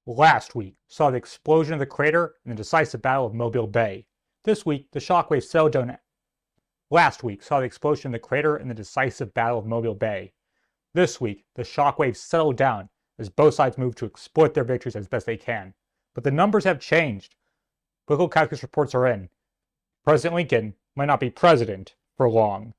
Last week saw the explosion of the crater and the decisive battle of Mobile Bay. This week, the shockwaves settled down. Last week saw the explosion of the crater and the decisive battle of Mobile Bay. This week, the shockwaves settled down as both sides move to exploit their victories as best they can. But the numbers have changed. Political calculus reports are in. President Lincoln might not be president for long.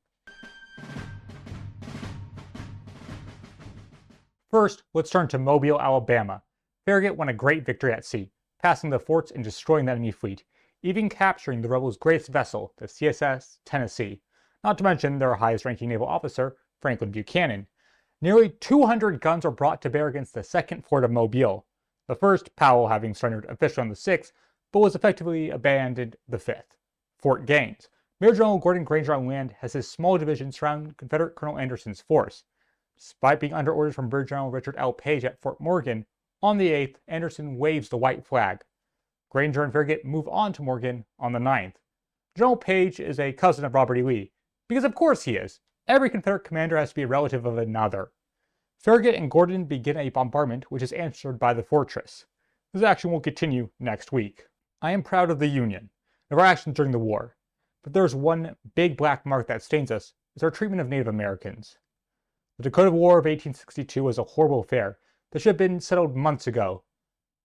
First, let's turn to Mobile, Alabama. Farragut won a great victory at sea, passing the forts and destroying the enemy fleet, even capturing the rebels' greatest vessel, the CSS Tennessee, not to mention their highest-ranking naval officer, Franklin Buchanan. Nearly 200 guns were brought to bear against the second fort of Mobile, the first, Powell, having surrendered officially on the 6th, but was effectively abandoned the 5th. Fort Gaines. Major General Gordon Granger on land has his small division surround Confederate Colonel Anderson's force. Despite being under orders from Brigadier General Richard L. Page at Fort Morgan, on the 8th, Anderson waves the white flag. Granger and Farragut move on to Morgan on the 9th. General Page is a cousin of Robert.E.Lee, because of course he is. Every Confederate commander has to be a relative of another. Farragut and Gordon begin a bombardment which is answered by the fortress. This action will continue next week. I am proud of the Union, of our actions during the war, but there's one big black mark that stains us, is our treatment of Native Americans. The Dakota War of 1862 was a horrible affair that should have been settled months ago,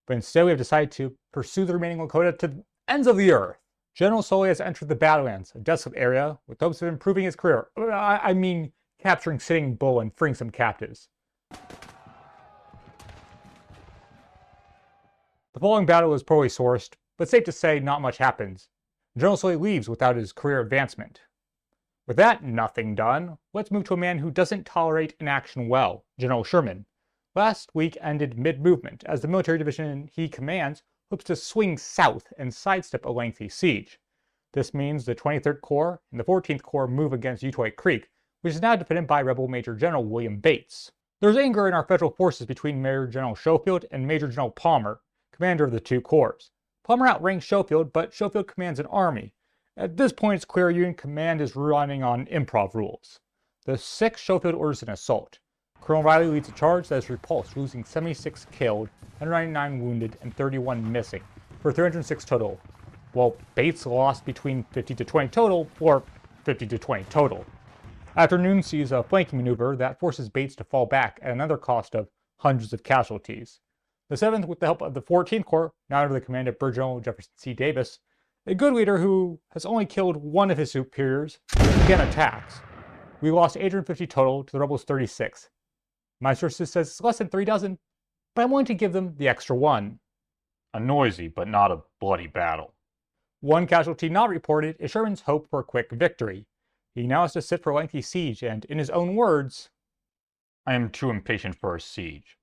but instead we have decided to pursue the remaining Lakota to the ends of the earth. General Sully has entered the Badlands, a desolate area, with hopes of improving his career. I mean, capturing Sitting Bull and freeing some captives. The following battle is poorly sourced, but safe to say not much happens. General Sully leaves without his career advancement. With that nothing done, let's move to a man who doesn't tolerate inaction well, General Sherman. Last week ended mid-movement, as the military division he commands hopes to swing south and sidestep a lengthy siege. This means the 23rd Corps and the 14th Corps move against Utoy Creek, which is now defended by Rebel Major General William Bates. There's anger in our federal forces between Major General Schofield and Major General Palmer, commander of the two corps. Palmer outranks Schofield, but Schofield commands an army. At this point, it's clear Union command is running on improv rules. The 6th Schofield orders an assault. Colonel Riley leads a charge that is repulsed, losing 76 killed, 199 wounded, and 31 missing, for 306 total, while Bates lost between 50 to 20 total, or 50 to 20 total. Afternoon sees a flanking maneuver that forces Bates to fall back at another cost of hundreds of casualties. The 7th, with the help of the 14th Corps, now under the command of Brigadier General Jefferson C. Davis, a good leader who has only killed one of his superiors, again attacks. We lost 850 total to the rebels' 36. My sources says it's less than 3 dozen, but I'm willing to give them the extra one. A noisy but not a bloody battle. One casualty not reported is Sherman's hope for a quick victory. He now has to sit for a lengthy siege, and in his own words, I am too impatient for a siege.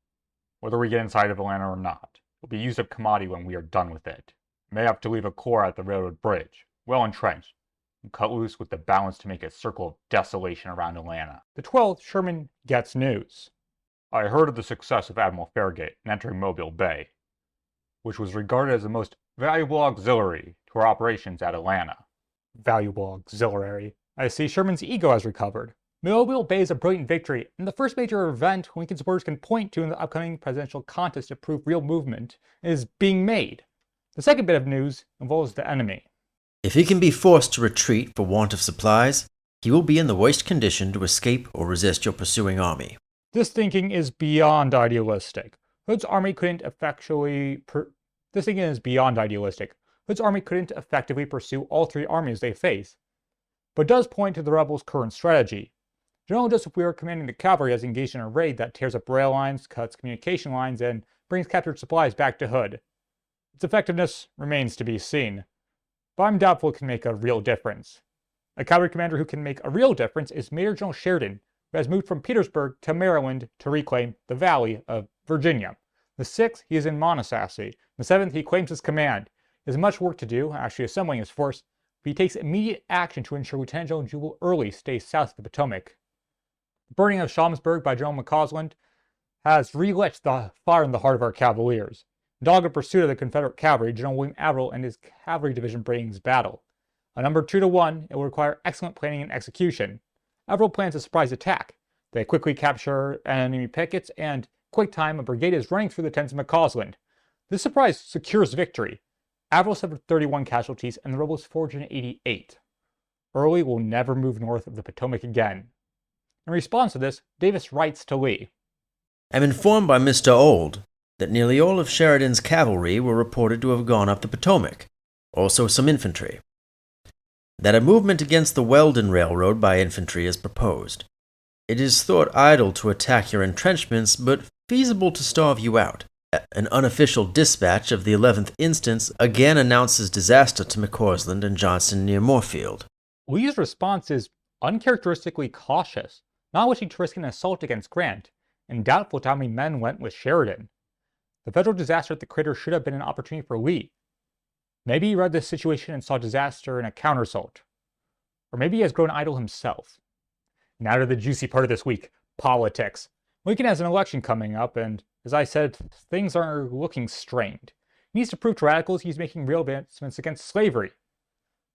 Whether we get inside of Atlanta or not, it will be used up commodity when we are done with it. May have to leave a corps at the railroad bridge, well entrenched, and cut loose with the balance to make a circle of desolation around Atlanta. The 12th, Sherman gets news. I heard of the success of Admiral Farragut in entering Mobile Bay, which was regarded as the most valuable auxiliary to our operations at Atlanta. Valuable auxiliary. I see Sherman's ego has recovered. Mobile Bay is a brilliant victory, and the first major event Lincoln supporters can point to in the upcoming presidential contest to prove real movement is being made. The second bit of news involves the enemy. If he can be forced to retreat for want of supplies, he will be in the worst condition to escape or resist your pursuing army. This thinking is beyond idealistic. Hood's army couldn't effectively pursue all three armies they face, but does point to the rebels' current strategy. General Joseph Weir, commanding the cavalry, has engaged in a raid that tears up rail lines, cuts communication lines, and brings captured supplies back to Hood. Its effectiveness remains to be seen, but I'm doubtful it can make a real difference. A cavalry commander who can make a real difference is Major General Sheridan, who has moved from Petersburg to Maryland to reclaim the Valley of Virginia. The 6th, he is in Monocacy. The 7th, he claims his command. He has much work to do, actually assembling his force, but he takes immediate action to ensure Lieutenant General Jubal Early stays south of the Potomac. The burning of Schaumburg by General McCausland has relit the fire in the heart of our Cavaliers. In dogged pursuit of the Confederate cavalry, General William Averill and his cavalry division brings battle. A number 2 to 1, it will require excellent planning and execution. Averill plans a surprise attack. They quickly capture enemy pickets, and quick time, a brigade is running through the tents of McCausland. This surprise secures victory. Averell suffered 31 casualties and the rebels 488. Early will never move north of the Potomac again. In response to this, Davis writes to Lee, I'm informed by Mr. Ould that nearly all of Sheridan's cavalry were reported to have gone up the Potomac, also some infantry. That a movement against the Weldon Railroad by infantry is proposed. It is thought idle to attack your entrenchments, but feasible to starve you out. An unofficial dispatch of the 11th instance again announces disaster to McCausland and Johnson near Moorfield. Lee's response is uncharacteristically cautious, not wishing to risk an assault against Grant, and doubtful to how many men went with Sheridan. The federal disaster at the crater should have been an opportunity for Lee. Maybe he read this situation and saw disaster in a counterassault. Or maybe he has grown idle himself. Now to the juicy part of this week, politics. Lincoln has an election coming up, and as I said, things are looking strained. He needs to prove to radicals he's making real advancements against slavery.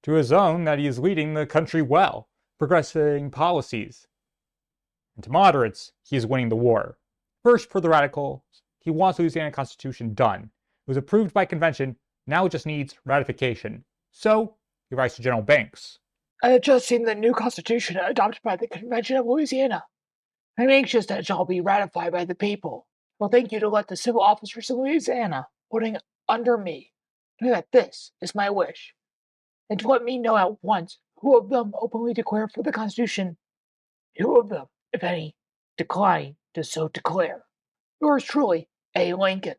To his own, that he is leading the country well, progressing policies. And to moderates, he is winning the war. First, for the radicals, he wants the Louisiana Constitution done. It was approved by convention, now it just needs ratification. So, he writes to General Banks. I have just seen the new Constitution adopted by the Convention of Louisiana. I'm anxious that it shall be ratified by the people. Well, thank you to let the civil officers of Louisiana, putting under me, know that this is my wish, and to let me know at once who of them openly declare for the Constitution, who of them, if any, decline to so declare. Yours truly, A. Lincoln.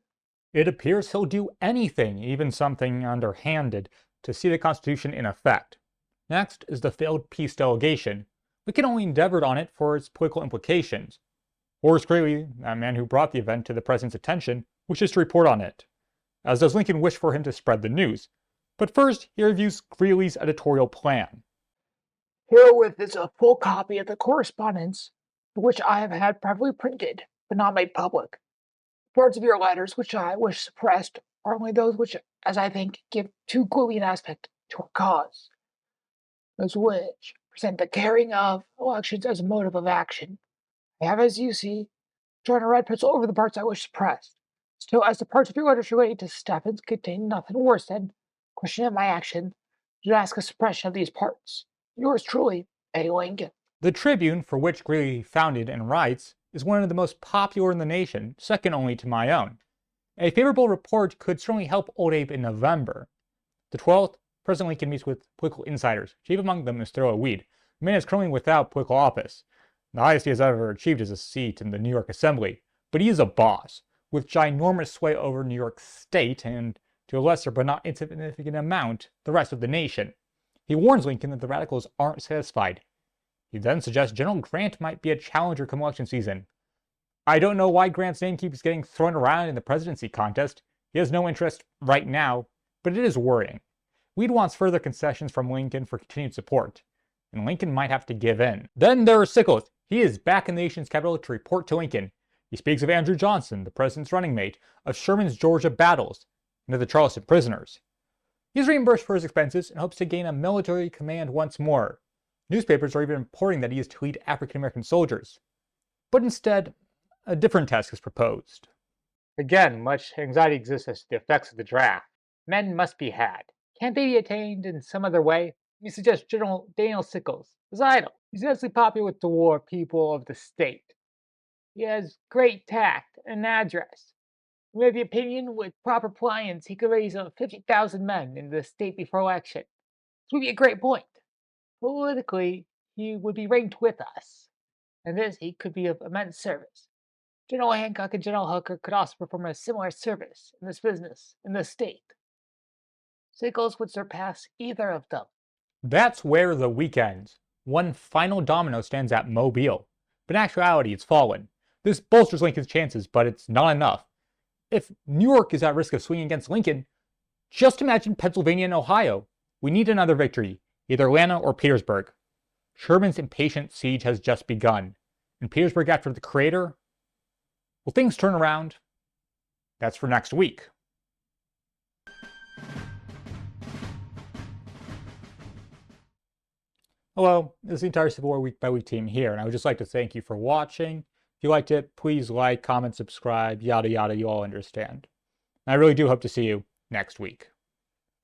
It appears he'll do anything, even something underhanded, to see the Constitution in effect. Next is the failed peace delegation. Lincoln only endeavored on it for its political implications. Horace Greeley, that man who brought the event to the president's attention, wishes to report on it, as does Lincoln wish for him to spread the news. But first, he reviews Greeley's editorial plan. Herewith is a full copy of the correspondence, which I have had privately printed, but not made public. Parts of your letters which I wish suppressed are only those which, as I think, give too gloomy an aspect to our cause. Those which present the carrying of elections as a motive of action. I have, as you see, drawn a red pencil over the parts I wish suppressed. Still, as the parts of your letters related to Stephens contain nothing worse than question of my action, you ask a suppression of these parts. Yours truly, A. Lincoln. The Tribune, for which Greeley founded and writes, is one of the most popular in the nation, second only to my own. A favorable report could certainly help Old Abe in November. The 12th, President Lincoln meets with political insiders. Chief among them is Thurlow Weed. The man is currently without political office. The highest he has ever achieved is a seat in the New York Assembly. But he is a boss, with ginormous sway over New York State and, to a lesser but not insignificant amount, the rest of the nation. He warns Lincoln that the radicals aren't satisfied. He then suggests General Grant might be a challenger come election season. I don't know why Grant's name keeps getting thrown around in the presidency contest. He has no interest right now, but it is worrying. Weed wants further concessions from Lincoln for continued support, and Lincoln might have to give in. Then there is Sickles. He is back in the nation's capital to report to Lincoln. He speaks of Andrew Johnson, the president's running mate, of Sherman's Georgia battles, and of the Charleston prisoners. He is reimbursed for his expenses and hopes to gain a military command once more. Newspapers are even reporting that he is to lead African-American soldiers. But instead, a different task is proposed. Again, much anxiety exists as to the effects of the draft. Men must be had. Can't they be attained in some other way? You suggest General Daniel Sickles is idle. He's immensely popular with the war people of the state. He has great tact and address. We have the opinion with proper pliance he could raise 50,000 men in the state before election. This would be a great point. Politically, he would be ranked with us, and this he could be of immense service. General Hancock and General Hooker could also perform a similar service in this business in the state. Sickles would surpass either of them. That's where the week ends. One final domino stands at Mobile, but in actuality it's fallen. This bolsters Lincoln's chances, but it's not enough. If New York is at risk of swinging against Lincoln, just imagine Pennsylvania and Ohio. We need another victory, either Atlanta or Petersburg. Sherman's impatient siege has just begun. In Petersburg after the crater, will things turn around? That's for next week. Hello, this is the entire Civil War Week by Week team here, and I would just like to thank you for watching. If you liked it, please like, comment, subscribe, yada yada, you all understand. I really do hope to see you next week.